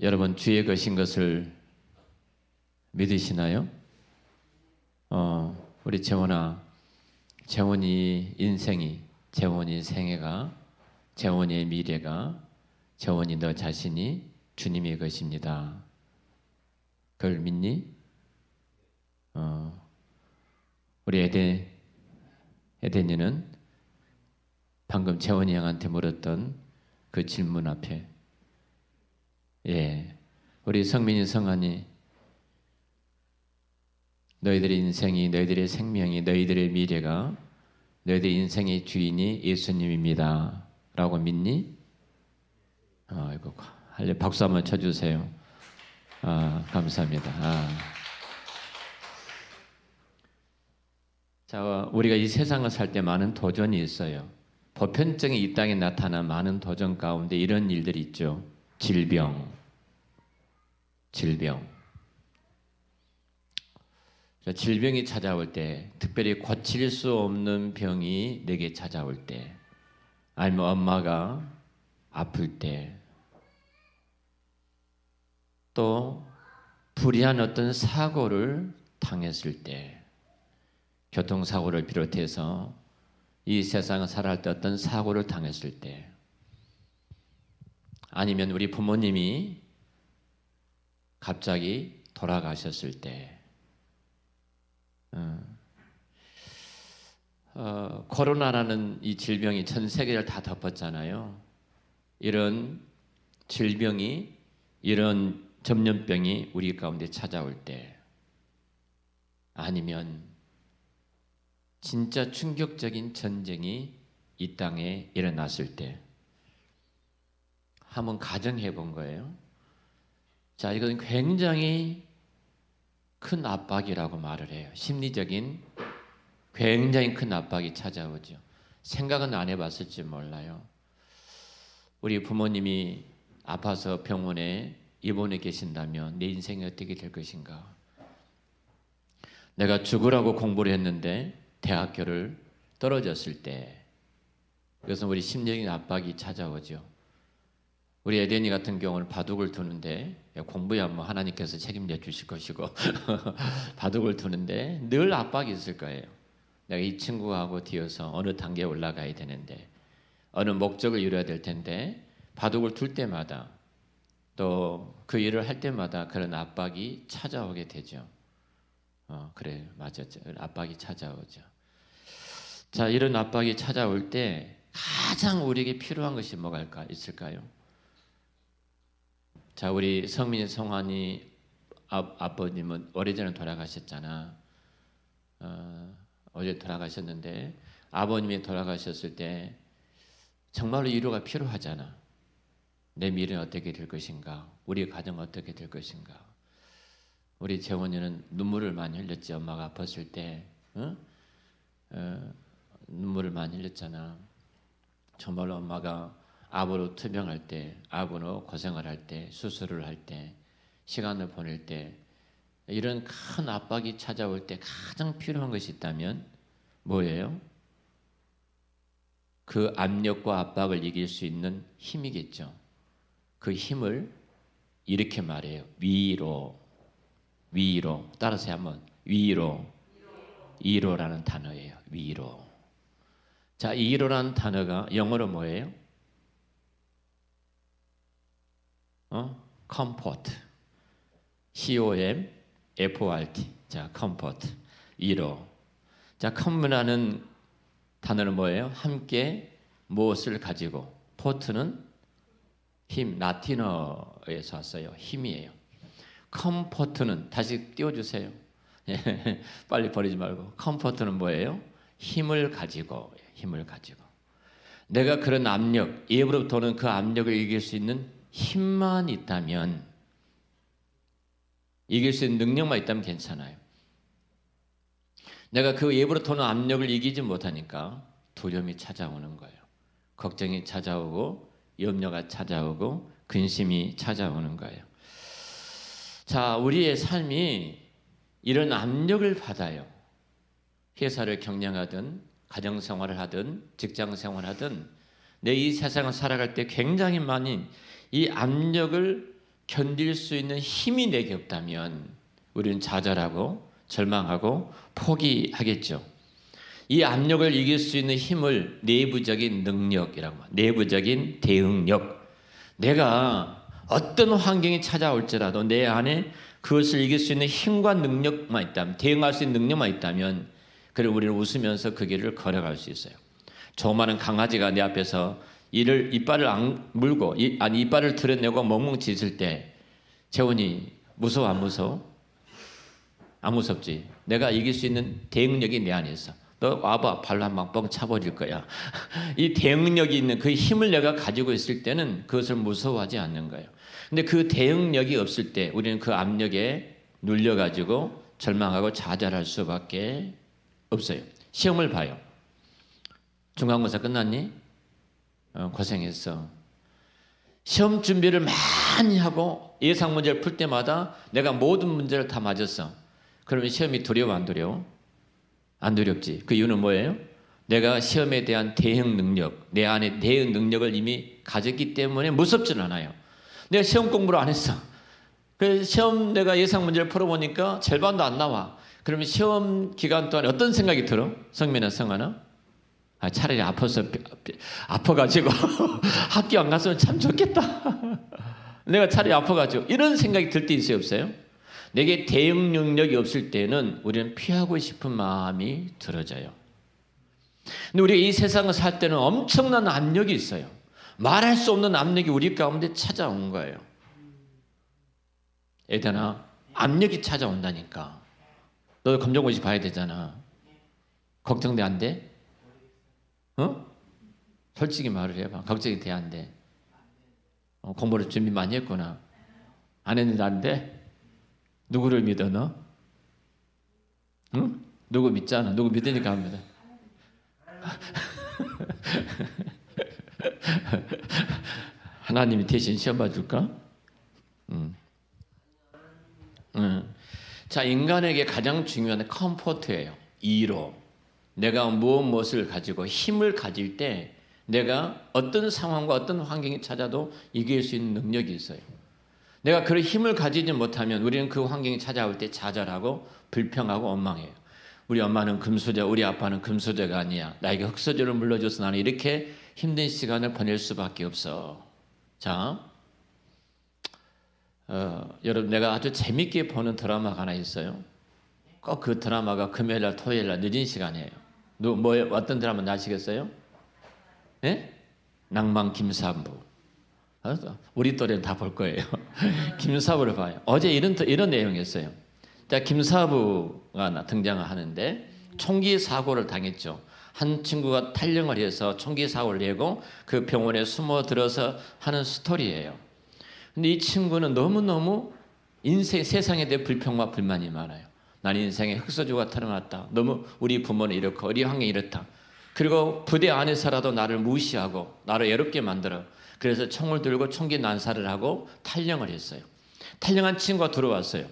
여러분 주의 것인 것을 믿으시나요? 우리 재원아, 재원이 인생이, 재원이 생애가, 재원이의 미래가, 재원이 너 자신이 주님의 것입니다. 그걸 믿니? 우리 에덴이는 방금 재원이 형한테 물었던 그 질문 앞에, 우리 성민이 성한이 너희들의 인생이, 너희들의 생명이, 너희들의 미래가, 너희들의 인생의 주인이 예수님입니다 라고 믿니? 이거 박수 한번 쳐주세요. 감사합니다. 자, 우리가 이 세상을 살 때 많은 도전이 있어요. 보편적인 이 땅에 나타난 많은 도전 가운데 이런 일들이 있죠. 질병. 질병이 찾아올 때, 특별히 고칠 수 없는 병이 내게 찾아올 때, 아니면 엄마가 아플 때, 또 불의한 어떤 사고를 당했을 때, 교통사고를 비롯해서 이 세상을 살아갈 때 어떤 사고를 당했을 때, 아니면 우리 부모님이 갑자기 돌아가셨을 때, 코로나라는 이 질병이 전 세계를 다 덮었잖아요. 이런 질병이, 이런 전염병이 우리 가운데 찾아올 때, 아니면 진짜 충격적인 전쟁이 이 땅에 일어났을 때, 한번 가정해 본 거예요. 자, 이건 굉장히 큰 압박이라고 말을 해요. 심리적인 굉장히 큰 압박이 찾아오죠. 생각은 안 해봤을지 몰라요. 우리 부모님이 아파서 병원에 입원해 계신다면 내 인생이 어떻게 될 것인가? 내가 죽으라고 공부를 했는데 대학교를 떨어졌을 때, 그래서 우리 심리적인 압박이 찾아오죠. 우리 에덴이 같은 경우는 바둑을 두는데, 공부야 뭐 하나님께서 책임져 주실 것이고 바둑을 두는데 늘 압박이 있을 거예요. 내가 이 친구하고 뒤어서 어느 단계에 올라가야 되는데, 어느 목적을 이루어야 될 텐데, 바둑을 둘 때마다 또 그 일을 할 때마다 그런 압박이 찾아오게 되죠. 그래요, 맞았죠. 압박이 찾아오죠. 자, 이런 압박이 찾아올 때 가장 우리에게 필요한 것이 뭐가 있을까요? 자, 우리 성민이 성환이 아버님은 오래전에 돌아가셨잖아. 어제 돌아가셨는데, 아버님이 돌아가셨을 때 정말로 위로가 필요하잖아. 내 미래는 어떻게 될 것인가? 우리 가정은 어떻게 될 것인가? 우리 재원이는 눈물을 많이 흘렸지. 엄마가 아팠을 때 눈물을 많이 흘렸잖아. 정말로 엄마가 암으로 투병할 때, 암으로 고생을 할 때, 수술을 할 때, 시간을 보낼 때, 이런 큰 압박이 찾아올 때 가장 필요한 것이 있다면 뭐예요? 그 압력과 압박을 이길 수 있는 힘이겠죠. 그 힘을 이렇게 말해요. 위로. 따라서 한번 위로라는 단어예요. 위로. 자, 위로라는 단어가 영어로 뭐예요? comfort. C-O-M-F-O-R-T. 자, comfort. 위로. 자, com라는 단어는 뭐예요? 함께 무엇을 가지고. port는 힘, 라틴어에서 왔어요. 힘이에요. comfort는 다시 띄워주세요. 빨리 버리지 말고. comfort는 뭐예요? 힘을 가지고. 내가 그런 압력, 예부로부터 오는 그 압력을 이길 수 있는 힘만 있다면, 이길 수 있는 능력만 있다면 괜찮아요. 내가 그 예부로부터 오는 압력을 이기지 못하니까 두려움이 찾아오는 거예요. 걱정이 찾아오고, 염려가 찾아오고, 근심이 찾아오는 거예요. 자, 우리의 삶이 이런 압력을 받아요. 회사를 경영하든, 가정생활을 하든, 직장생활을 하든, 내 이 세상을 살아갈 때 굉장히 많이 이 압력을 견딜 수 있는 힘이 내게 없다면 우리는 좌절하고 절망하고 포기하겠죠. 이 압력을 이길 수 있는 힘을 내부적인 능력이라고 합니다. 내부적인 대응력. 내가 어떤 환경이 찾아올지라도 내 안에 그것을 이길 수 있는 힘과 능력만 있다면, 대응할 수 있는 능력만 있다면, 그럼 우리는 웃으면서 그 길을 걸어갈 수 있어요. 조그마한 강아지가 내 앞에서 이빨을 물고 이빨을 드러내고 멍멍 짖을 때 재원이 무서워 안 무서워? 안 무섭지. 내가 이길 수 있는 대응력이 내 안에 있어. 너 와봐, 발로 한 방 뻥 차버릴 거야. 이 대응력이 있는 그 힘을 내가 가지고 있을 때는 그것을 무서워하지 않는 거예요. 근데 그 대응력이 없을 때 우리는 그 압력에 눌려가지고 절망하고 좌절할 수밖에 없어요. 시험을 봐요. 중간고사 끝났니? 고생했어. 시험 준비를 많이 하고 예상 문제를 풀 때마다 내가 모든 문제를 다 맞았어. 그러면 시험이 두려워 안 두려워? 안 두렵지. 그 이유는 뭐예요? 내가 시험에 대한 대응 능력, 내 안에 대응 능력을 이미 가졌기 때문에 무섭지는 않아요. 내가 시험 공부를 안 했어. 그래서 시험 내가 예상 문제를 풀어보니까 절반도 안 나와. 그러면 시험 기간 동안 어떤 생각이 들어? 성민아, 성하나? 차라리 아파가지고 학교 안 갔으면 참 좋겠다. 내가 차라리 아파가지고 이런 생각이 들 때 있어요, 없어요? 내게 대응 능력이 없을 때는 우리는 피하고 싶은 마음이 들어져요. 근데 우리가 이 세상을 살 때는 엄청난 압력이 있어요. 말할 수 없는 압력이 우리 가운데 찾아온 거예요. 애들아, 압력이 찾아온다니까. 너도 검정고시 봐야 되잖아. 걱정돼 안 돼? 솔직히 말을 해봐. 걱정이 돼 안 돼? 공부를 준비 많이 했구나. 안 했는데 안 돼? 누구를 믿어 너? 응? 누구 믿잖아. 누구 믿으니까 합니다. 하나님이 대신 시험 봐줄까? 자, 인간에게 가장 중요한 컴포트예요. 이로. 내가 무엇을 가지고 힘을 가질 때 내가 어떤 상황과 어떤 환경이 찾아도 이길 수 있는 능력이 있어요. 내가 그런 힘을 가지지 못하면 우리는 그 환경이 찾아올 때 좌절하고 불평하고 원망해요. 우리 엄마는 금수저, 우리 아빠는 금수저가 아니야. 나에게 흙수저를 물려줘서 나는 이렇게 힘든 시간을 보낼 수밖에 없어. 자, 여러분, 내가 아주 재밌게 보는 드라마가 하나 있어요. 꼭 그 드라마가 금요일날 토요일날 늦은 시간이에요. 어떤 드라마 아시겠어요? 네? 낭만 김사부. 우리 또래는 다 볼 거예요. 김사부를 봐요. 어제 이런 내용이었어요. 자, 김사부가 등장하는데 총기 사고를 당했죠. 한 친구가 탈영을 해서 총기 사고를 내고 그 병원에 숨어들어서 하는 스토리예요. 근데 이 친구는 너무너무 세상에 대해 불평과 불만이 많아요. 난 인생에 흙수저가 태어났다. 너무 우리 부모는 이렇고 우리 환경이 이렇다. 그리고 부대 안에서라도 나를 무시하고 나를 외롭게 만들어. 그래서 총을 들고 총기 난사를 하고 탈영을 했어요. 탈영한 친구가 들어왔어요.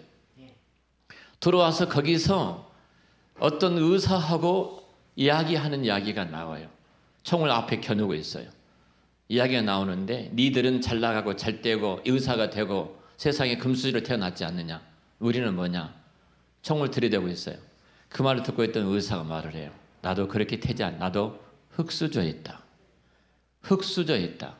들어와서 거기서 어떤 의사하고 이야기하는 이야기가 나와요. 총을 앞에 겨누고 있어요. 이야기가 나오는데 니들은 잘 나가고 잘 되고 의사가 되고 세상에 금수저로 태어났지 않느냐. 우리는 뭐냐. 총을 들이대고 있어요. 그 말을 듣고 있던 의사가 말을 해요. 나도 그렇게 되지 않아. 나도 흙수저에 있다. 흙수저에 있다.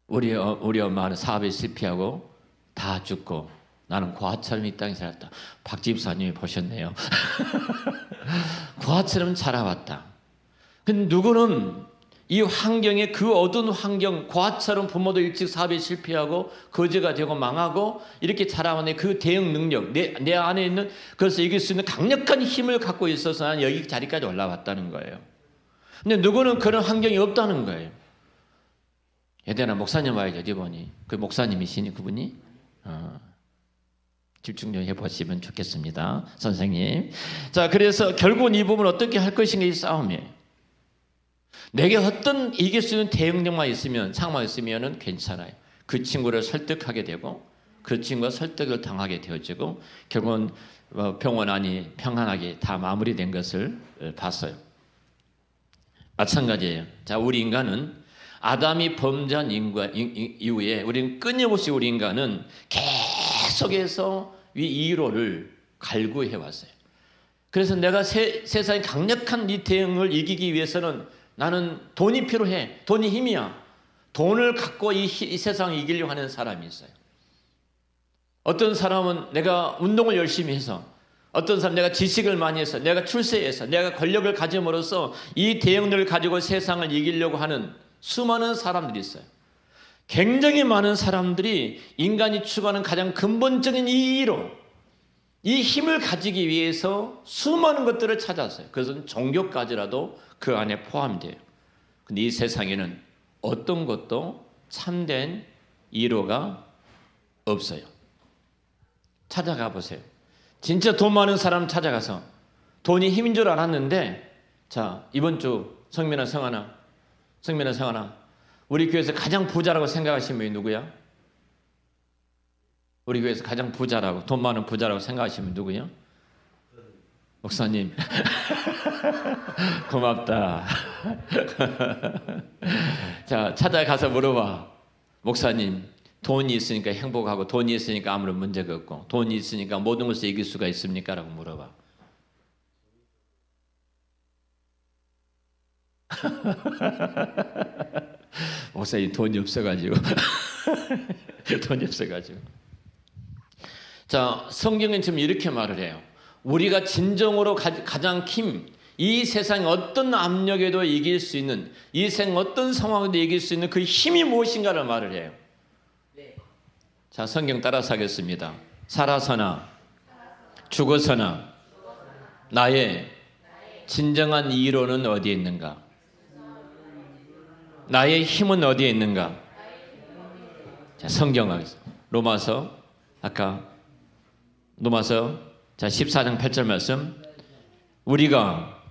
우리 엄마는 사업에 실패하고 다 죽고 나는 고아처럼 이 땅에 살았다. 박 집사님이 보셨네요. 고아처럼 자라왔다. 근데 누구는 이 환경에 그 어두운 환경, 고아처럼 부모도 일찍 사업에 실패하고 거지가 되고 망하고 이렇게 자라왔는데 그 대응 능력, 내 안에 있는 그것을 이길 수 있는 강력한 힘을 갖고 있어서 난 여기 자리까지 올라왔다는 거예요. 근데 누구는 그런 환경이 없다는 거예요. 얘들아, 목사님 와야죠. 어디 보니 그 목사님이시니 그분이 집중 좀 해보시면 좋겠습니다, 선생님. 자, 그래서 결국은 이 부분 어떻게 할 것인가 이 싸움이에요. 내게 어떤 이길 수 있는 대응력만 있으면 상황이 있으면은 괜찮아요. 그 친구를 설득하게 되고 그 친구가 설득을 당하게 되어지고 결국은 병원 안이 평안하게 다 마무리된 것을 봤어요. 마찬가지예요. 자, 우리 인간은 아담이 범죄한 이후에 우리는 끊임없이 우리 인간은 계속해서 이 이로를 갈구해 왔어요. 그래서 내가 세상의 강력한 이 대응을 이기기 위해서는 나는 돈이 필요해. 돈이 힘이야. 돈을 갖고 이 세상을 이기려고 하는 사람이 있어요. 어떤 사람은 내가 운동을 열심히 해서, 어떤 사람은 내가 지식을 많이 해서, 내가 출세해서, 내가 권력을 가짐으로써 이 대응들을 가지고 세상을 이기려고 하는 수많은 사람들이 있어요. 굉장히 많은 사람들이 인간이 추구하는 가장 근본적인 이의로 이 힘을 가지기 위해서 수많은 것들을 찾았어요. 그것은 종교까지라도 그 안에 포함돼요. 근데 이 세상에는 어떤 것도 참된 이로가 없어요. 찾아가 보세요. 진짜 돈 많은 사람 찾아가서 돈이 힘인 줄 알았는데, 자, 이번 주 성민아, 성하나, 우리 교회에서 가장 부자라고 생각하시는 분이 누구야? 우리 교회에서 가장 부자라고, 돈 많은 부자라고 생각하시는 분 누구야? 목사님. 고맙다. 자, 찾아가서 물어봐. 목사님, 돈이 있으니까 행복하고 돈이 있으니까 아무런 문제가 없고 돈이 있으니까 모든 것을 이길 수가 있습니까? 라고 물어봐. 목사님 돈이 없어가지고 자, 성경은 지금 이렇게 말을 해요. 우리가 진정으로 가장 이 세상의 어떤 압력에도 이길 수 있는, 이 세상 어떤 상황에도 이길 수 있는 그 힘이 무엇인가를 말을 해요. 자, 성경 따라서 하겠습니다. 살아서나 죽어서나 나의 진정한 이로는 어디에 있는가? 나의 힘은 어디에 있는가? 자, 성경 하겠습니다. 로마서 자, 14장 8절 말씀. 우리가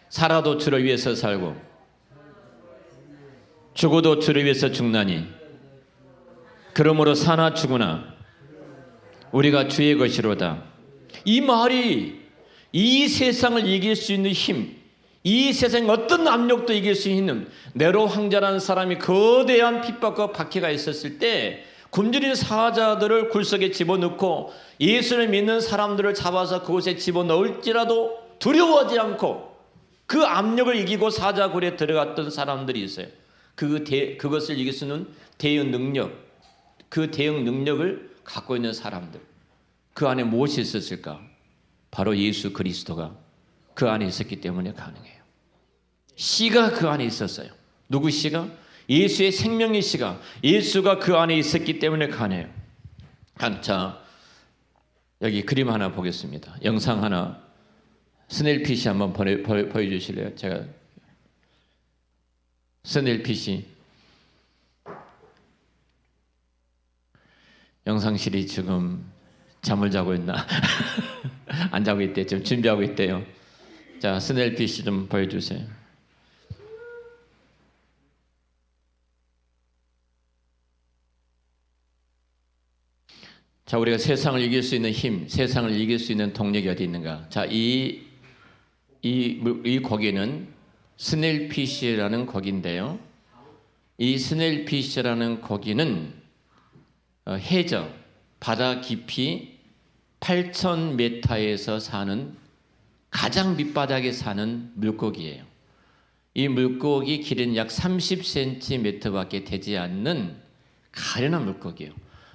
살아도 주를 위해서 살고 죽어도 주를 위해서 죽나니 그러므로 사나 죽으나 우리가 주의 것이로다. 이 말이 이 세상을 이길 수 있는 힘, 이 세상의 어떤 압력도 이길 수 있는, 네로 황제라는 사람이 거대한 핍박과 박해가 있었을 때 굶주린 사자들을 굴속에 집어넣고 예수를 믿는 사람들을 잡아서 그곳에 집어넣을지라도 두려워하지 않고 그 압력을 이기고 사자굴에 들어갔던 사람들이 있어요. 그것을 이길 수 있는 대응 능력, 그 대응 능력을 갖고 있는 사람들, 그 안에 무엇이 있었을까? 바로 예수 그리스도가 그 안에 있었기 때문에 가능해요. 씨가 그 안에 있었어요. 누구 씨가? 예수의 생명의 씨가, 예수가 그 안에 있었기 때문에 가능해요. 자, 여기 그림 하나 보겠습니다. 영상 하나, 스넬 PC 한번 보여주실래요? 제가 스넬 PC 영상실이 지금 잠을 자고 있나? 안 자고 있대요. 지금 준비하고 있대요. 자, 스넬 PC 좀 보여주세요. 자, 우리가 세상을 이길 수 있는 힘, 세상을 이길 수 있는 동력이 어디 있는가? 자, 이 고기는 스넬피쉬라는 고기인데요. 이 스넬피쉬라는 고기는 해저, 바다 깊이 8,000m에서 사는 가장 밑바닥에 사는 물고기예요. 이 물고기 길이는 약 30cm밖에 되지 않는 가련한 물고기예요.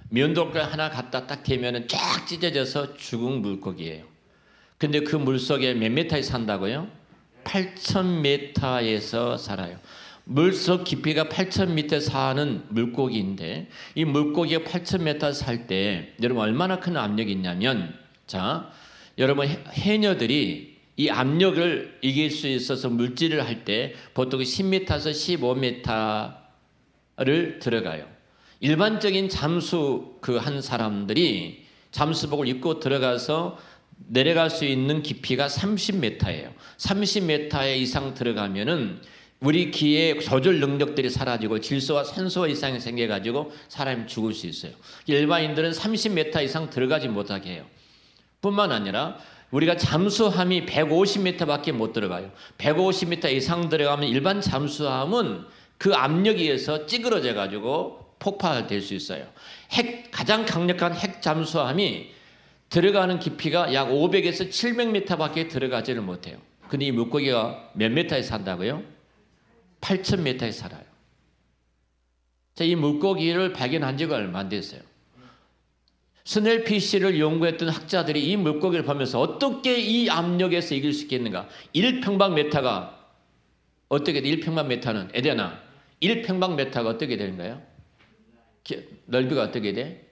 면도칼 하나 갖다 딱 대면은 쫙 찢어져서 죽은 물고기예요. 근데 그 물속에 몇 미터에 산다고요? 8,000m에서 살아요. 물속 깊이가 8,000m 사는 물고기인데 이 물고기가 8,000m 살 때 여러분 얼마나 큰 압력이 있냐면, 자, 여러분 해녀들이 이 압력을 이길 수 있어서 물질을 할 때 보통 10m에서 15m를 들어가요. 일반적인 잠수 한 사람들이 잠수복을 입고 들어가서 내려갈 수 있는 깊이가 30m예요. 30m 이상 들어가면은 우리 기의 조절 능력들이 사라지고 질소와 산소 이상이 생겨가지고 사람이 죽을 수 있어요. 일반인들은 30m 이상 들어가지 못하게 해요. 뿐만 아니라 우리가 잠수함이 150m밖에 못 들어가요. 150m 이상 들어가면 일반 잠수함은 그 압력에 의해서 찌그러져 가지고 폭발될 수 있어요. 가장 강력한 핵 잠수함이 들어가는 깊이가 약 500에서 700m밖에 들어가지를 못해요. 근데 이 물고기가 몇 미터에 산다고요? 8,000m에 살아요. 자, 이 물고기를 발견한 지가 얼마 안 됐어요. 스넬피쉬를 연구했던 학자들이 이 물고기를 보면서 어떻게 이 압력에서 이길 수 있겠는가? 1평방미터가 어떻게 돼? 1평방미터는 에데나 1평방미터가 어떻게 되는가요? 넓이가 어떻게 돼?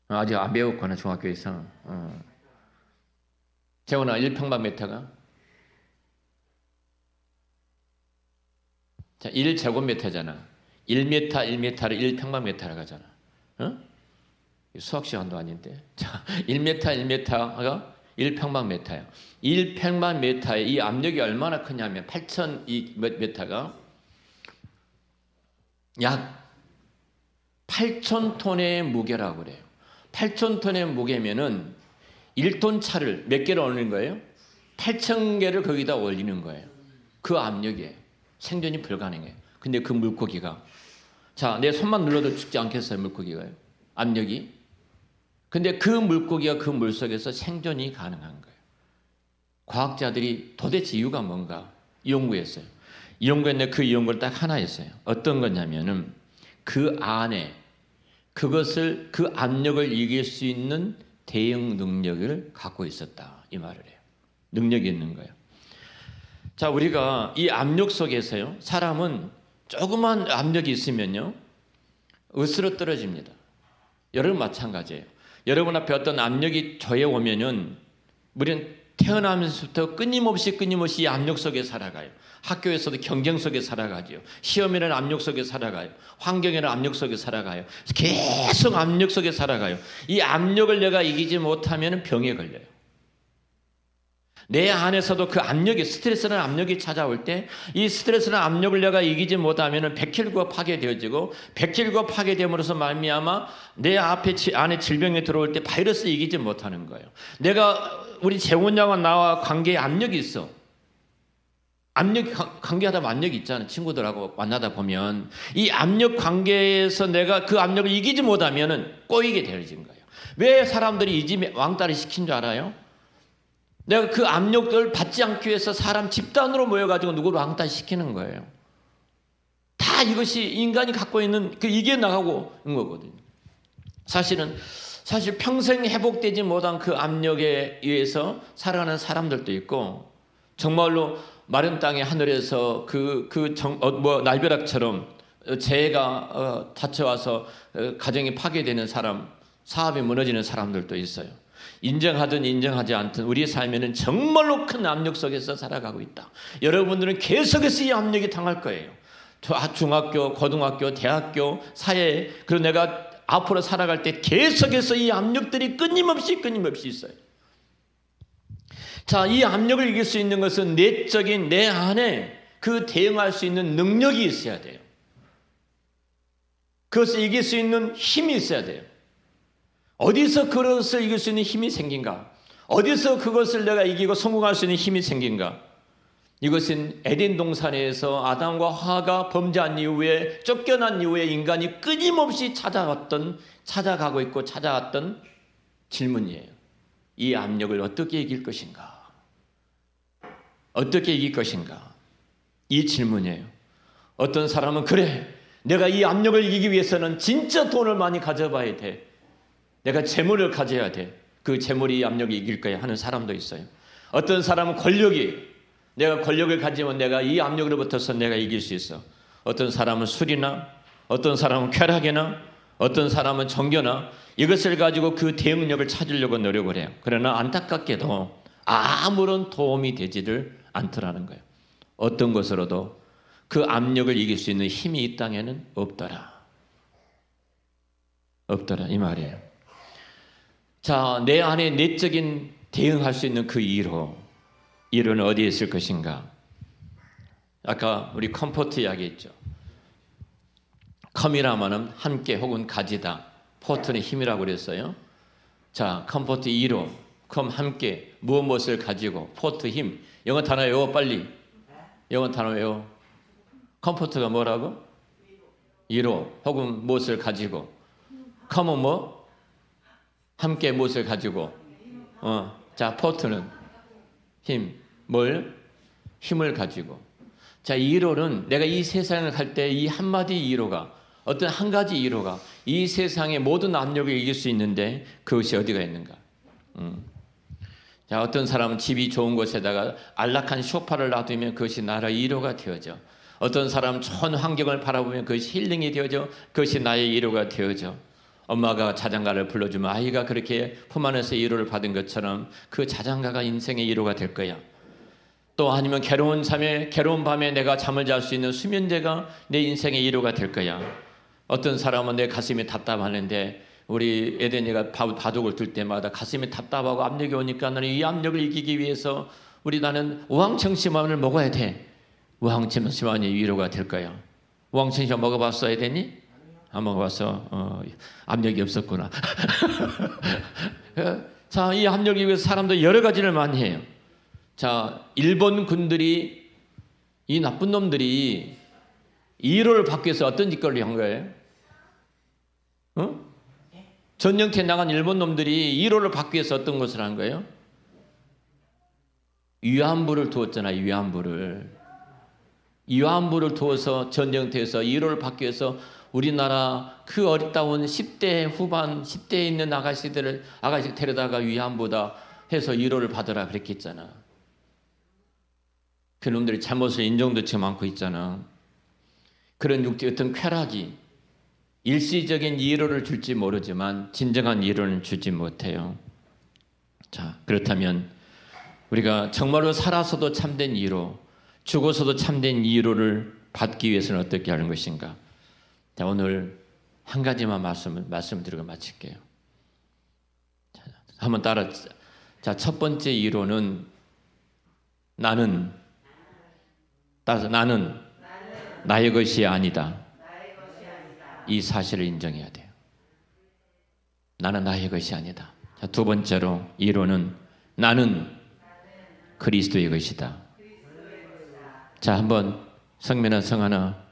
아직 안 배웠구나 중학교에서. 재원아 1평방미터가 자 1제곱미터잖아. 1m, 1m를 1평방미터라고 하잖아. 어? 수학 시간도 아닌데. 자, 1m, 1m가 1평방미터예요. 1평방미터의 이 압력이 얼마나 크냐면 8,000m가 약 8,000톤의 무게라고 그래요. 8,000톤의 무게면은 1톤 차를 몇 개를 올리는 거예요? 8,000개를 거기다 올리는 거예요. 그 압력에 생존이 불가능해요. 근데 그 물고기가 자, 내 손만 눌러도 죽지 않겠어요, 물고기가요? 압력이. 근데 그 물고기가 그 물속에서 생존이 가능한 거예요. 과학자들이 도대체 이유가 뭔가 연구했어요. 연구했는데 그 연구를 딱 하나 했어요. 어떤 거냐면은 그 안에 그것을 그 압력을 이길 수 있는 대응 능력을 갖고 있었다. 이 말을 해요. 능력이 있는 거예요. 자, 우리가 이 압력 속에서요. 사람은 조그만 압력이 있으면요. 으스러 떨어집니다. 여러분 마찬가지예요. 여러분 앞에 어떤 압력이 저에 오면은 우리는 태어나면서부터 끊임없이 이 압력 속에 살아가요. 학교에서도 경쟁 속에 살아가죠. 시험에는 압력 속에 살아가요. 환경에는 압력 속에 살아가요. 계속 압력 속에 살아가요. 이 압력을 내가 이기지 못하면 병에 걸려요. 내 안에서도 그 압력이 스트레스라는 압력이 찾아올 때 이 스트레스라는 압력을 내가 이기지 못하면 백혈구가 파괴되어지고 백혈구가 파괴됨으로써 말미암아 내 안에 질병이 들어올 때 바이러스를 이기지 못하는 거예요. 내가 우리 재원장과 나와 관계에 압력이 있어. 관계하다 보면 압력이 있잖아요. 친구들하고 만나다 보면 이 압력 관계에서 내가 그 압력을 이기지 못하면 꼬이게 되어진 거예요. 왜 사람들이 이 집에 왕따를 시킨 줄 알아요? 내가 그 압력을 받지 않기 위해서 사람 집단으로 모여가지고 누구를 왕따시키는 거예요. 다 이것이 인간이 갖고 있는 그 이겨나가고 있는 거거든요. 사실 평생 회복되지 못한 그 압력에 의해서 살아가는 사람들도 있고 정말로 마른 땅의 하늘에서 날벼락처럼 재해가 닥쳐와서 가정이 파괴되는 사람, 사업이 무너지는 사람들도 있어요. 인정하든 인정하지 않든 우리의 삶에는 정말로 큰 압력 속에서 살아가고 있다. 여러분들은 계속해서 이 압력이 당할 거예요. 중학교, 고등학교, 대학교, 사회, 그리고 내가 앞으로 살아갈 때 계속해서 이 압력들이 끊임없이 있어요. 자, 이 압력을 이길 수 있는 것은 내적인 내 안에 그 대응할 수 있는 능력이 있어야 돼요. 그것을 이길 수 있는 힘이 있어야 돼요. 어디서 그것을 이길 수 있는 힘이 생긴가? 어디서 그것을 내가 이기고 성공할 수 있는 힘이 생긴가? 이것은 에덴 동산에서 아담과 하와가 범죄한 이후에 쫓겨난 이후에 인간이 끊임없이 찾아가고 있고 찾아왔던 질문이에요. 이 압력을 어떻게 이길 것인가? 어떻게 이길 것인가? 이 질문이에요. 어떤 사람은 그래, 내가 이 압력을 이기기 위해서는 진짜 돈을 많이 가져봐야 돼. 내가 재물을 가져야 돼. 그 재물이 이 압력을 이길 거야 하는 사람도 있어요. 어떤 사람은 내가 권력을 가지면 내가 이 압력으로부터서 내가 이길 수 있어. 어떤 사람은 술이나 어떤 사람은 쾌락이나 어떤 사람은 종교나 이것을 가지고 그 대응력을 찾으려고 노력을 해요. 그러나 안타깝게도 아무런 도움이 되지를 않더라는 거예요. 어떤 것으로도 그 압력을 이길 수 있는 힘이 이 땅에는 없더라 이 말이에요. 자, 내 안에 내적인 대응할 수 있는 그 이론은 어디에 있을 것인가? 아까 우리 컴포트 이야기했죠. 컴이라면은 함께 혹은 가지다. 포트는 힘이라고 그랬어요. 자, 컴포트 2로 컴 함께 무엇을 가지고 포트 힘. 영어 단어 외워 빨리. 영어 단어 외워. 컴포트가 뭐라고? 위로 혹은 무엇을 가지고. 컴은 뭐? 함께 무엇을 가지고. 자, 포트는 힘. 뭘? 힘을 가지고. 자, 위로는 내가 이 세상을 갈 때 이 한마디 위로가, 어떤 한 가지 위로가 이 세상의 모든 압력을 이길 수 있는데 그것이 어디가 있는가? 자, 어떤 사람은 집이 좋은 곳에다가 안락한 소파를 놔두면 그것이 나라의 위로가 되어져. 어떤 사람은 좋은 환경을 바라보면 그것이 힐링이 되어져. 그것이 나의 위로가 되어져. 엄마가 자장가를 불러주면 아이가 그렇게 품 안에서 위로를 받은 것처럼 그 자장가가 인생의 위로가 될 거야. 또 아니면 괴로운 밤에 내가 잠을 잘 수 있는 수면제가 내 인생의 위로가 될 거야. 어떤 사람은 내 가슴이 답답하는데 우리 에덴이가 바둑을 둘 때마다 가슴이 답답하고 압력이 오니까 나는 이 압력을 이기기 위해서 나는 우황청심환을 먹어야 돼. 우황청심환이 위로가 될 거야. 우황청심환 먹어봤어, 에덴이? 안 먹어봤어. 압력이 없었구나. 자, 이 압력이 위해서 사람도 여러 가지를 많이 해요. 자, 일본 군들이, 이 나쁜 놈들이 위로를 받기 위해서 어떤 짓거리를 한 거예요? 전쟁터에 나간 일본 놈들이 위로를 받기 위해서 어떤 것을 한 거예요? 위안부를 두었잖아요. 위안부를 두어서 전쟁터에서 위로를 받기 위해서 우리나라 그 어리다운 10대 후반, 10대에 있는 아가씨 데려다가 위안부다 해서 위로를 받으라 그랬겠잖아. 그 놈들이 잘못을 인정도 지금 않고 있잖아. 그런 어떤 쾌락이 일시적인 위로를 줄지 모르지만 진정한 위로는 주지 못해요. 자, 그렇다면 우리가 정말로 살아서도 참된 위로, 죽어서도 참된 위로를 받기 위해서는 어떻게 하는 것인가? 자, 오늘 한 가지만 말씀드리고 마칠게요. 자, 한번 따라. 자, 첫 번째 위로는 나는 나의 것이 아니다. 이 사실을 인정해야 돼요. 나는 나의 것이 아니다. 자, 두 번째로 위로는 나는 그리스도의 것이다. 자, 한번 성민아, 성하나,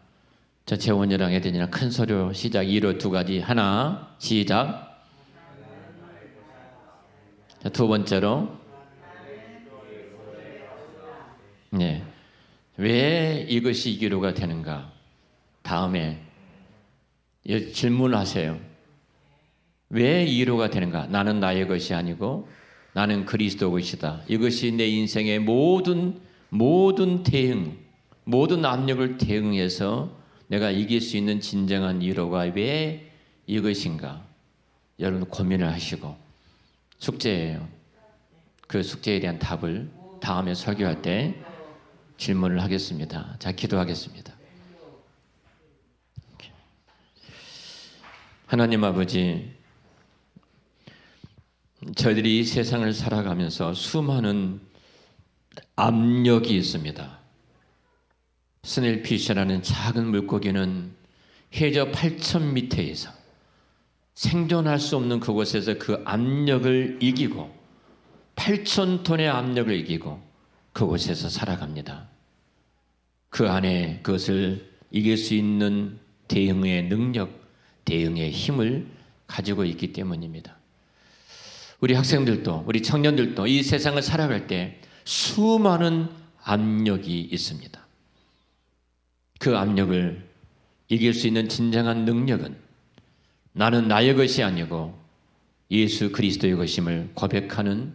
자, 재원이랑 에덴이랑 큰 소리로 시작. 위로 두 가지. 하나, 시작. 자, 두 번째로, 네, 왜 이것이 위로가 되는가? 다음에 질문하세요. 왜 위로가 되는가? 나는 나의 것이 아니고 나는 그리스도 것이다. 이것이 내 인생의 모든 대응, 모든 압력을 대응해서 내가 이길 수 있는 진정한 위로가 왜 이것인가? 여러분 고민을 하시고 숙제예요. 그 숙제에 대한 답을 다음에 설교할 때 질문을 하겠습니다. 자, 기도하겠습니다. 하나님 아버지, 저희들이 이 세상을 살아가면서 수많은 압력이 있습니다. 스넬피쉬라는 작은 물고기는 해저 8,000m에서 생존할 수 없는 그곳에서 그 압력을 이기고 8,000톤의 압력을 이기고 그곳에서 살아갑니다. 그 안에 그것을 이길 수 있는 대응의 능력, 대응의 힘을 가지고 있기 때문입니다. 우리 학생들도 우리 청년들도 이 세상을 살아갈 때 수많은 압력이 있습니다. 그 압력을 이길 수 있는 진정한 능력은 나는 나의 것이 아니고 예수 그리스도의 것임을 고백하는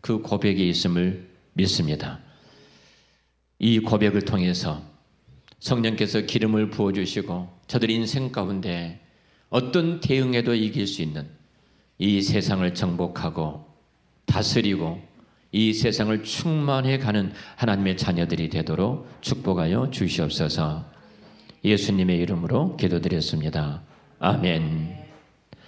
그 고백이 있음을 믿습니다. 이 고백을 통해서 성령께서 기름을 부어주시고 저들 인생 가운데 어떤 대응에도 이길 수 있는 이 세상을 정복하고 다스리고 이 세상을 충만해가는 하나님의 자녀들이 되도록 축복하여 주시옵소서. 예수님의 이름으로 기도드렸습니다. 아멘.